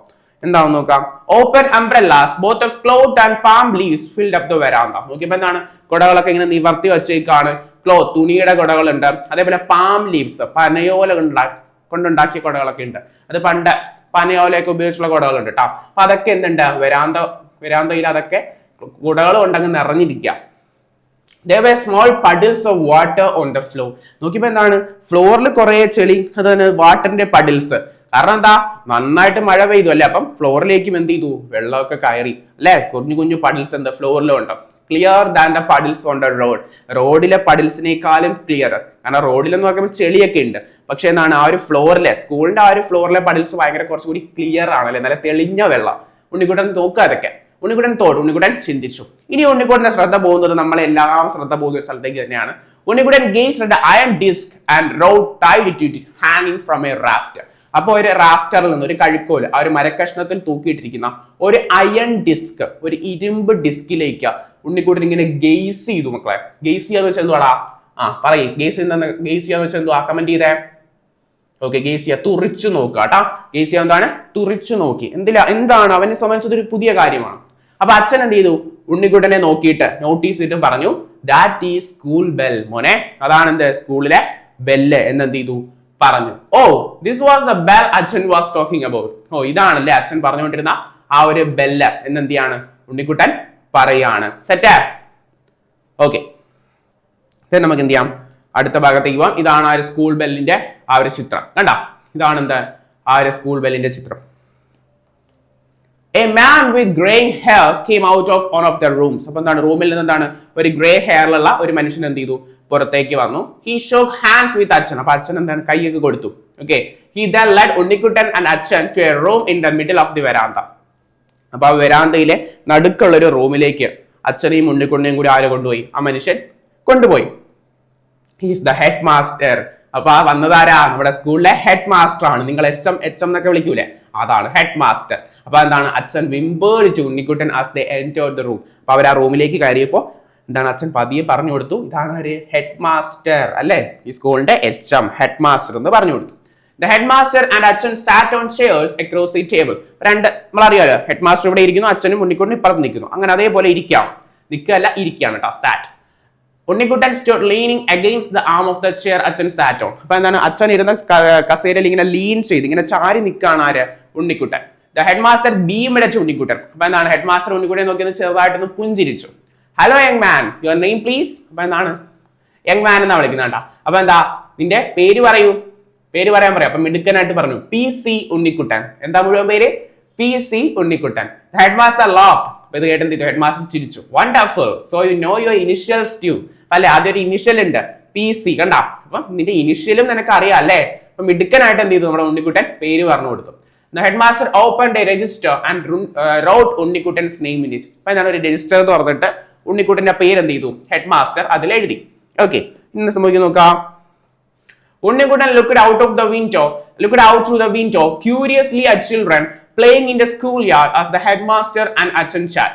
എന്താണെന്ന് നോക്കാം. Open umbrellas both of cloth and palm leaves filled up the veranda. നോക്കിയപ്പോ എന്താണ് കുടകളൊക്കെ ഇങ്ങനെ നിവർത്തി വെച്ചേക്കാണ്. ക്ലോത്ത് തുണിയുടെ കുടകളുണ്ട്, അതേപോലെ പാം ലീവ്സ് പനയോല കൊണ്ടുണ്ടാക്കിയ കുടകളൊക്കെ ഉണ്ട്. അത് പണ്ട് പനയോലയൊക്കെ ഉപയോഗിച്ചുള്ള കുടകളുണ്ട് കേട്ടോ. അപ്പൊ അതൊക്കെ എന്തുണ്ട് വെരാന്തയിൽ അതൊക്കെ കുടകൾ കൊണ്ടങ്ങ് നിറഞ്ഞിരിക്കുക. There were small puddles of water on the floor. നോക്കിയപ്പോ എന്താണ് ഫ്ലോറിൽ കുറെ ചെളി, അതാണ് വാട്ടറിന്റെ പഡിൽസ്. കാരണം എന്താ നന്നായിട്ട് മഴ പെയ്തു അല്ലെ, അപ്പം ഫ്ലോറിലേക്കും എന്ത് ചെയ്തു വെള്ളമൊക്കെ കയറി അല്ലെ. കുഞ്ഞു കുഞ്ഞു പഡിൽസ് എന്താ ഫ്ലോറിലും ഉണ്ട്. Clear than the puddles on the road. റോഡിലെ പഡിൽസിനേക്കാളും ക്ലിയർ. കാരണം റോഡിലെന്ന് പറയുമ്പോൾ ചെളിയൊക്കെ ഉണ്ട്, പക്ഷെ എന്താണ് ആ ഒരു ഫ്ലോറിലെ സ്കൂളിന്റെ ആ ഒരു ഫ്ലോറിലെ പഡിൽസ് ഭയങ്കര കുറച്ചുകൂടി ക്ലിയർ ആണല്ലേ, നല്ല തെളിഞ്ഞ വെള്ളം. ഉണ്ണിക്കുട്ടൻ നോക്കുക അതൊക്കെ. ഉണ്ണിക്കുട്ടൻ ചിന്തിച്ചു. ഇനി ഉണ്ണിക്കുട്ടന്റെ ശ്രദ്ധ പോകുന്നത് നമ്മളെല്ലാം ശ്രദ്ധ പോകുന്ന ഒരു സ്ഥലത്തേക്ക് തന്നെയാണ്. Unnikuttan gazed at the iron disc and rod tied to it hanging from a rafter. അപ്പൊ ഒരു റാഫ്റ്ററിൽ നിന്ന് ഒരു കഴുക്കോല് ആ ഒരു മരക്കഷ്ണത്തിൽ തൂക്കിയിട്ടിരിക്കുന്ന ഒരു അയൺ ഡിസ്ക്, ഒരു ഇരുമ്പ് ഡിസ്കിലേക്ക് ഉണ്ണിക്കുട്ടൻ ഇങ്ങനെ ഗെയ്സ് ചെയ്തു. മക്കളെ ഗെയ്സ് ചെയ്യാന്ന് വെച്ചാൽ എന്തുവാടാ, പറയേ ഗെയ്സ് ചെയ്യാന്ന് വെച്ചാൽ എന്തുവാ, കമന്റ് ചെയ്തേ. ഓക്കെ, ഗെയ്സ് ചെയ്യുക, തുറിച്ചു നോക്കുക കേട്ടാ. ഗെയ്സ് ചെയ്യാൻ എന്താണ്, തുറിച്ചു നോക്കി. എന്താണ് അവനെ സംബന്ധിച്ചത് ഒരു പുതിയ കാര്യമാണ്. അപ്പൊ അച്ഛൻ എന്ത് ചെയ്തു, ഉണ്ണിക്കുട്ടനെ നോക്കിയിട്ട് നോട്ടീസ് ചെയ്തിട്ട് പറഞ്ഞു, ദാറ്റ് ഈസ് സ്കൂൾ ബെൽ. മോനെ അതാണ് എന്ത് സ്കൂളിലെ ബെല്ല് എന്നെന്ത് ചെയ്തു പറഞ്ഞു. Oh this was the bell അച്ഛൻ വാസ് ടോക്കിംഗ് അബൌട്ട്. ഓ ഇതാണല്ലേ അച്ഛൻ പറഞ്ഞുകൊണ്ടിരുന്ന ആ ഒരു ബെല്ല് എന്നെന്ത് ചെയ്യാണ് ഉണ്ണിക്കുട്ടൻ പറയാണ്. സെറ്റ്. ഓക്കെ, നമുക്ക് എന്ത് ചെയ്യാം, അടുത്ത ഭാഗത്തേക്ക് പോവാം. ഇതാണ് ആ ഒരു സ്കൂൾ ബെല്ലിന്റെ ആ ഒരു ചിത്രം. കണ്ട, ഇതാണ് എന്താ ആ ഒരു സ്കൂൾ ബെല്ലിന്റെ ചിത്രം. A man with grey hair came out of one of the rooms. അപ്പൊ എന്താണ് റൂമിൽ നിന്ന് എന്താണ് ഒരു ഗ്രേ ഹെയറിലുള്ള ഒരു മനുഷ്യൻ എന്ത് ചെയ്തു പുറത്തേക്ക് വന്നു. He shook hands with അച്ഛൻ. അപ്പൊ അച്ഛൻ എന്താണ് കൈയൊക്കെ കൊടുത്തു. Okay, he then led Unnikuttan and അച്ഛൻ to a room in the middle of the veranda. അപ്പൊ ആ വെരാന്തയിലെ നടുക്കുള്ള ഒരു റൂമിലേക്ക് അച്ഛനെയും ഉണ്ണിക്കുട്ടനെയും കൂടി ആര് കൊണ്ടുപോയി, ആ മനുഷ്യൻ കൊണ്ടുപോയി. He is the headmaster. അപ്പൊ വന്നതാരാ, നമ്മുടെ സ്കൂളിലെ ഹെഡ് മാസ്റ്റർ ആണ്. നിങ്ങൾ എച്ച് എം എന്നൊക്കെ വിളിക്കൂലേ, അതാണ് ഹെഡ് മാസ്റ്റർ. അപ്പൊ എന്താണ് അച്ഛൻ വിമ്പേർഡ് ടു ഉണ്ണിക്കുട്ടൻ as they entered the room. അപ്പൊ അവർ ആ റൂമിലേക്ക് കയറിയപ്പോൾ എന്താണ് അച്ഛൻ പതിയെ പറഞ്ഞു കൊടുത്തു, ഇതാണ് ഒരു ഹെഡ് മാസ്റ്റർ അല്ലെ, ഈ സ്കൂളിന്റെ HM ഹെഡ് മാസ്റ്റർ എന്ന് പറഞ്ഞു കൊടുത്തു. The headmaster and അച്ഛൻ sat on chairs across the table. രണ്ട് നമ്മളറിയാലോ, ഹെഡ് മാസ്റ്റർ ഇവിടെ ഇരിക്കുന്നു, അച്ഛനും ഉണ്ണിക്കുട്ടനും ഇപ്പുറത്ത് നിൽക്കുന്നു. അങ്ങനെ അതേപോലെ ഇരിക്കാം, നിൽക്കല്ല ഇരിക്കുകയാണ് കേട്ടോ, സാറ്റ്. Unnikuttan stood leaning against the arm of the chair അച്ഛൻ sat on. അപ്പൊ എന്താണ് അച്ഛൻ ഇരുന്ന കസേരയിൽ ഇങ്ങനെ ലീൻ ചെയ്ത് ഇങ്ങനെ ചാരി നിൽക്കുകയാണ് ആര്, Unnikuttan. The headmaster beamed at Unnikuttan. അപ്പൊ എന്താണ് ഹെഡ് മാസ്റ്റർ ഉണ്ണിക്കുട്ടനെ നോക്കിയത് ചെറുതായിട്ടൊന്ന് പുഞ്ചിരിച്ചു. Hello young man, your name please. അപ്പൊ എന്താണ് യങ് മാൻ എന്നാ വിളിക്കുന്ന കേട്ടോ. അപ്പൊ എന്താ നിന്റെ പേര് പറയൂ, പേര് പറയാൻ പറയാം. അപ്പൊ മിടുക്കനായിട്ട് പറഞ്ഞു PC ഉണ്ണിക്കുട്ടൻ. എന്താ മുഴുവൻ പേര്, PC ഉണ്ണിക്കുട്ടൻ. Head master laughed. അപ്പൊ ഇത് കേട്ടെന്ത് ഹെഡ് മാസ്റ്റർ ചിരിച്ചു. Wonderful, so you know your initials too. അല്ലെ ആദ്യം ഒരു ഇനിഷ്യൽ ഉണ്ട് PC, കണ്ട. അപ്പൊ നിന്റെ ഇനിഷ്യലും നിനക്ക് അറിയാം അല്ലേ. അപ്പൊ മിടുക്കനായിട്ട് എന്ത് ചെയ്തു നമ്മുടെ ഉണ്ണിക്കുട്ടൻ പേര് പറഞ്ഞു കൊടുത്തു. The headmaster opened a register and wrote ഉണ്ണിക്കുട്ടൻസ് നെയിം ഇൻ ഇറ്റ്. അപ്പൊ എന്താണ് ഒരു രജിസ്റ്റർ തുറന്നിട്ട് ഉണ്ണിക്കുട്ടന്റെ പേര് എന്ത് ചെയ്തു ഹെഡ് മാസ്റ്റർ അതിൽ എഴുതി. ഓക്കെ, ഇന്ന് സംഭവിക്കുന്നു നോക്കാം. Unnikuttan looked out through the window curiously at children playing in the schoolyard as the headmaster and അച്ഛൻ chat.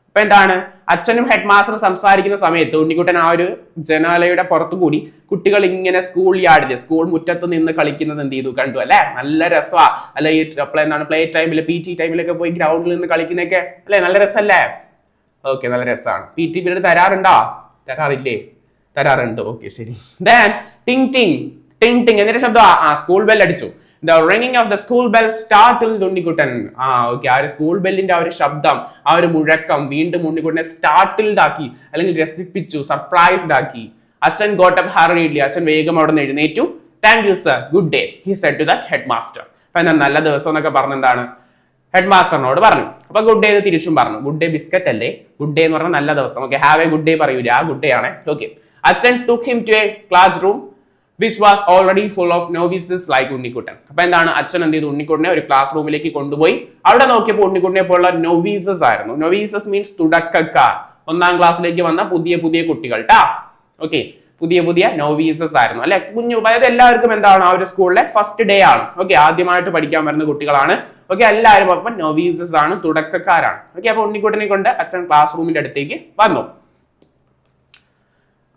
അപ്പൊ എന്താണ് അച്ഛനും ഹെഡ് മാസ്റ്ററും സംസാരിക്കുന്ന സമയത്ത് ഉണ്ണിക്കുട്ടൻ ആ ഒരു ജനാലയുടെ പുറത്തു കൂടി കുട്ടികൾ ഇങ്ങനെ സ്കൂൾ യാർഡില് സ്കൂൾ മുറ്റത്ത് നിന്ന് കളിക്കുന്നത് എന്ത് ചെയ്തു കണ്ടു അല്ലെ. നല്ല രസമാണ് അല്ലെ, ഈ എന്താണ് പ്ലേ ടൈമില് PT ടൈമിലൊക്കെ പോയി ഗ്രൗണ്ടിൽ നിന്ന് കളിക്കുന്നൊക്കെ അല്ലെ, നല്ല രസമല്ലേ. ഓക്കെ, നല്ല രസമാണ്. PT പീരീഡ് തരാറുണ്ടോ, തരാറില്ലേ, തരാറുണ്ട്. ഓക്കെ ശരി. Then ടിങ് ടിങ് ടിങ് ടിങ് എന്നൊരു ശബ്ദം, സ്കൂൾ ബെൽ അടിച്ചു. The ringing of the school bell startled Unnikuttan. Okay, ആ ഒരു സ്കൂൾ ബെല്ലിന്റെ ആ ഒരു ശബ്ദം, ആ ഒരു മുഴക്കം വീണ്ടും ഉണ്ണിക്കുട്ടനെ സ്റ്റാർട്ടിൽഡ് ആക്കി, അല്ലെങ്കിൽ രസിപ്പിച്ചു, സർപ്രൈസ്ഡ് ആക്കി. അച്ഛൻ got up hurriedly. അച്ഛൻ വേഗം അവിടെ നിന്ന് എഴുന്നേറ്റു. Thank you sir, good day, he said to the headmaster. അപ്പൊ എന്താ നല്ല ദിവസം എന്നൊക്കെ പറഞ്ഞ എന്താണ് ഹെഡ് മാസ്റ്ററിനോട് പറഞ്ഞു. അപ്പൊ ഗുഡ് ഡേ തിരിച്ചും പറഞ്ഞു. ഗുഡ് ഡേ ബിസ്ക്കറ്റ് അല്ലേ, ഗുഡ് ഡേ എന്ന് പറഞ്ഞാൽ നല്ല ദിവസം. Okay, have A good day പറയൂല, ആ ഗുഡ് ഡേ ആണ്. ഓക്കെ, അച്ഛൻ took him to a classroom which was already full of novices like Unnikuttan. അപ്പൊ എന്താണ് അച്ഛൻ എന്ത് ചെയ്തു ഉണ്ണിക്കുട്ടനെ ഒരു ക്ലാസ് റൂമിലേക്ക് കൊണ്ടുപോയി. അവിടെ നോക്കിയപ്പോൾ ഉണ്ണിക്കുട്ടനെ പോലുള്ള നോവീസസ് ആയിരുന്നു. നോവീസസ് മീൻസ് തുടക്കക്കാർ, ഒന്നാം ക്ലാസ്സിലേക്ക് വന്ന പുതിയ പുതിയ കുട്ടികൾ ട്ടാ. ഓക്കെ, പുതിയ പുതിയ നോവീസസ് ആയിരുന്നു അല്ലെ, കുഞ്ഞു. അതായത് എല്ലാവർക്കും എന്താണ് ആ ഒരു സ്കൂളിലെ ഫസ്റ്റ് ഡേ ആണ്. ഓക്കെ, ആദ്യമായിട്ട് പഠിക്കാൻ വരുന്ന കുട്ടികളാണ്. ഓക്കെ, എല്ലാവരും അപ്പം നോവീസസ് ആണ്, തുടക്കക്കാരാണ്. ഓക്കെ, അപ്പൊ ഉണ്ണിക്കുട്ടനെ കൊണ്ട് അച്ഛൻ ക്ലാസ് റൂമിന്റെ അടുത്തേക്ക് വന്നു.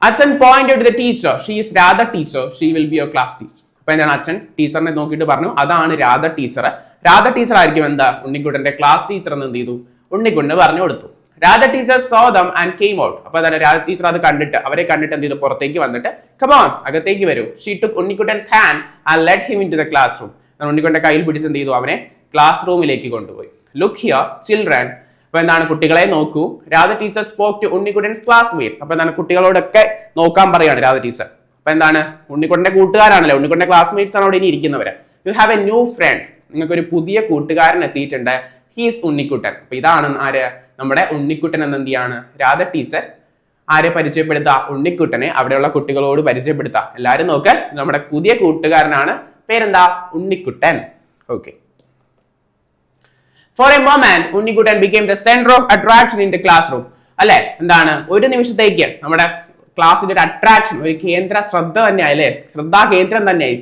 അച്ഛൻ pointed to the teacher. She is Radha teacher. She will be your class teacher. അപ്പൊ എന്താണ് അച്ഛൻ ടീച്ചറിനെ നോക്കിയിട്ട് പറഞ്ഞു, അതാണ് രാധ ടീച്ചർ. രാധ ടീച്ചർ ആയിരിക്കും എന്താ ഉണ്ണിക്കുട്ടന്റെ ക്ലാസ് ടീച്ചർ എന്ന് എന്ത് ചെയ്തു ഉണ്ണിക്കുട്ടന് പറഞ്ഞു കൊടുത്തു. Radha teacher saw them and came out. അപ്പൊ എന്താണ് രാധ ടീച്ചർ അത് കണ്ടിട്ട് അവരെ കണ്ടിട്ട് എന്ത് ചെയ്തു പുറത്തേക്ക് വന്നിട്ട് come on അകത്തേക്ക് വരൂ. She took ഉണ്ണിക്കുട്ടൻസ് hand and led him into the classroom. ഉണ്ണിക്കുട്ടന്റെ കയ്യിൽ പിടിച്ച് എന്ത് ചെയ്തു അവനെ ക്ലാസ് റൂമിലേക്ക് കൊണ്ടുപോയി. Look here children. അപ്പൊ എന്താണ് കുട്ടികളെ നോക്കൂ. രാധ ടീച്ചർ സ്പോക്ക് ടു ഉണ്ണിക്കുട്ടൻസ് ക്ലാസ്മേറ്റ്സ്. അപ്പൊ എന്താണ് കുട്ടികളോടൊക്കെ നോക്കാൻ പറയാണ് രാധ ടീച്ചർ. അപ്പൊ എന്താണ് ഉണ്ണിക്കുട്ടന്റെ കൂട്ടുകാരാണല്ലോ, ഉണ്ണിക്കുട്ടന്റെ ക്ലാസ്മേറ്റ്സ് ആണ് അവിടെ ഇനി ഇരിക്കുന്നവര്. You have a new friend. നിങ്ങൾക്ക് ഒരു പുതിയ കൂട്ടുകാരൻ എത്തിയിട്ടുണ്ട്. ഹീസ് ഉണ്ണിക്കുട്ടൻ. അപ്പൊ ഇതാണ് ആര് നമ്മുടെ ഉണ്ണിക്കുട്ടൻ എന്ന് എന്ത് ചെയ്യാണ് രാധ ടീച്ചർ ആരെ പരിചയപ്പെടുത്താ ഉണ്ണിക്കുട്ടനെ അവിടെയുള്ള കുട്ടികളോട് പരിചയപ്പെടുത്താം. എല്ലാരും നോക്ക്, നമ്മുടെ പുതിയ കൂട്ടുകാരനാണ്, പേരെന്താ Unnikuttan. Okay. For a moment, Unnikuttan became the center of attraction in the classroom. അല്ലെ, എന്താണ് ഒരു നിമിഷത്തേക്ക് നമ്മുടെ ക്ലാസ്സിന്റെ ഒരു അട്രാക്ഷൻ, ഒരു കേന്ദ്ര ശ്രദ്ധ തന്നെയായി അല്ലെ, ശ്രദ്ധാ കേന്ദ്രം തന്നെയായി,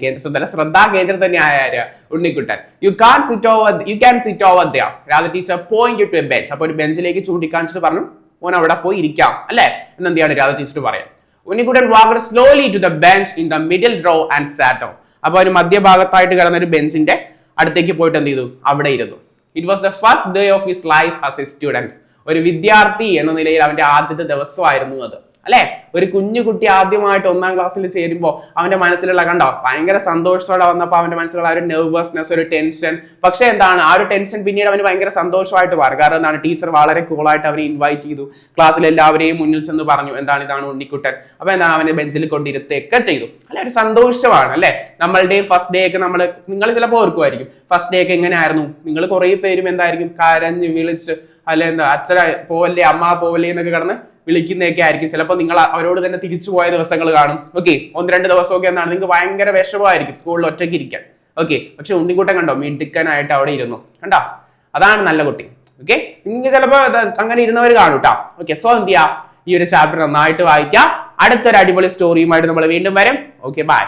ശ്രദ്ധാ കേന്ദ്രം തന്നെയായ ഉണ്ണിക്കുട്ടൻ. You can sit over there. Radha teacher pointed to a bench. അപ്പൊ ഒരു ബെഞ്ചിലേക്ക് ചൂണ്ടിക്കാണിച്ചിട്ട് പറഞ്ഞു മോൻ അവിടെ പോയി ഇരിക്കാം അല്ലെ എന്ന് എന്ത് ചെയ്യാണ് രാധ ടീച്ചർ പറയാം. Unnikuttan walked slowly to the bench in the middle row and sat down. അപ്പൊ ഒരു മധ്യഭാഗത്തായിട്ട് കിടന്ന ഒരു ബെഞ്ചിന്റെ അടുത്തേക്ക് പോയിട്ട് എന്ത് ചെയ്തു അവിടെ ഇരുന്നു. It was the first day of his life as a student. ഒരു വിദ്യാർത്ഥി എന്ന നിലയിൽ അവന്റെ ആദ്യത്തെ ദിവസമായിരുന്നു അത് അല്ലെ. ഒരു കുഞ്ഞു കുട്ടി ആദ്യമായിട്ട് ഒന്നാം ക്ലാസ്സിൽ ചേരുമ്പോൾ അവന്റെ മനസ്സിലുള്ള കണ്ടോ ഭയങ്കര സന്തോഷത്തോടെ വന്നപ്പോൾ അവന്റെ മനസ്സിലുള്ള ഒരു നെർവസ്നെസ്, ഒരു ടെൻഷൻ. പക്ഷെ എന്താണ് ആ ഒരു ടെൻഷൻ പിന്നീട് അവന് ഭയങ്കര സന്തോഷമായിട്ട് മാറി. കാരണം എന്താണ് ടീച്ചർ വളരെ കൂളായിട്ട് അവനെ ഇൻവൈറ്റ് ചെയ്തു, ക്ലാസ്സിൽ എല്ലാവരെയും മുന്നിൽ ചെന്ന് പറഞ്ഞു എന്താണ് ഇതാണ് ഉണ്ണിക്കുട്ടൻ. അപ്പൊ എന്താണ് അവനെ ബെഞ്ചിൽ കൊണ്ടിരുത്തുകയൊക്കെ ചെയ്തു. അല്ലെ, ഒരു സന്തോഷമാണ് അല്ലെ. നമ്മളുടെ ഫസ്റ്റ് ഡേ ഒക്കെ നിങ്ങൾ ചിലപ്പോൾ ഓർക്കുമായിരിക്കും ഫസ്റ്റ് ഡേ ഒക്കെ എങ്ങനെയായിരുന്നു. നിങ്ങൾ കുറെ പേരും എന്തായിരിക്കും കരഞ്ഞ് വിളിച്ച് അല്ലെ എന്താ അച്ഛന പോവല്ലേ അമ്മ പോവല്ലേ എന്നൊക്കെ കിടന്ന് വിളിക്കുന്നതൊക്കെ ആയിരിക്കും. ചിലപ്പോൾ നിങ്ങൾ അവരോട് തന്നെ തിരിച്ചു പോയ ദിവസങ്ങൾ കാണും. ഓക്കെ, 1-2 ദിവസമൊക്കെ എന്താണ് നിങ്ങൾക്ക് ഭയങ്കര വിഷമമായിരിക്കും സ്കൂളിൽ ഒറ്റയ്ക്ക് ഇരിക്കാൻ. ഓക്കെ, പക്ഷെ ഉണ്ണിക്കുട്ടൻ കണ്ടോ മിടുക്കനായിട്ട് അവിടെ ഇരുന്നു കണ്ടോ, അതാണ് നല്ല കുട്ടി. ഓക്കെ, നിങ്ങൾക്ക് ചിലപ്പോൾ അങ്ങനെ ഇരുന്നവർ കാണും കേട്ടോ. ഓക്കെ, സോ എന്ത് ചെയ്യാ ഈ ഒരു ചാപ്റ്റർ നന്നായിട്ട് വായിക്കാം. അടുത്തൊരു അടിപൊളി സ്റ്റോറിയുമായിട്ട് നമ്മൾ വീണ്ടും വരും. Okay, by.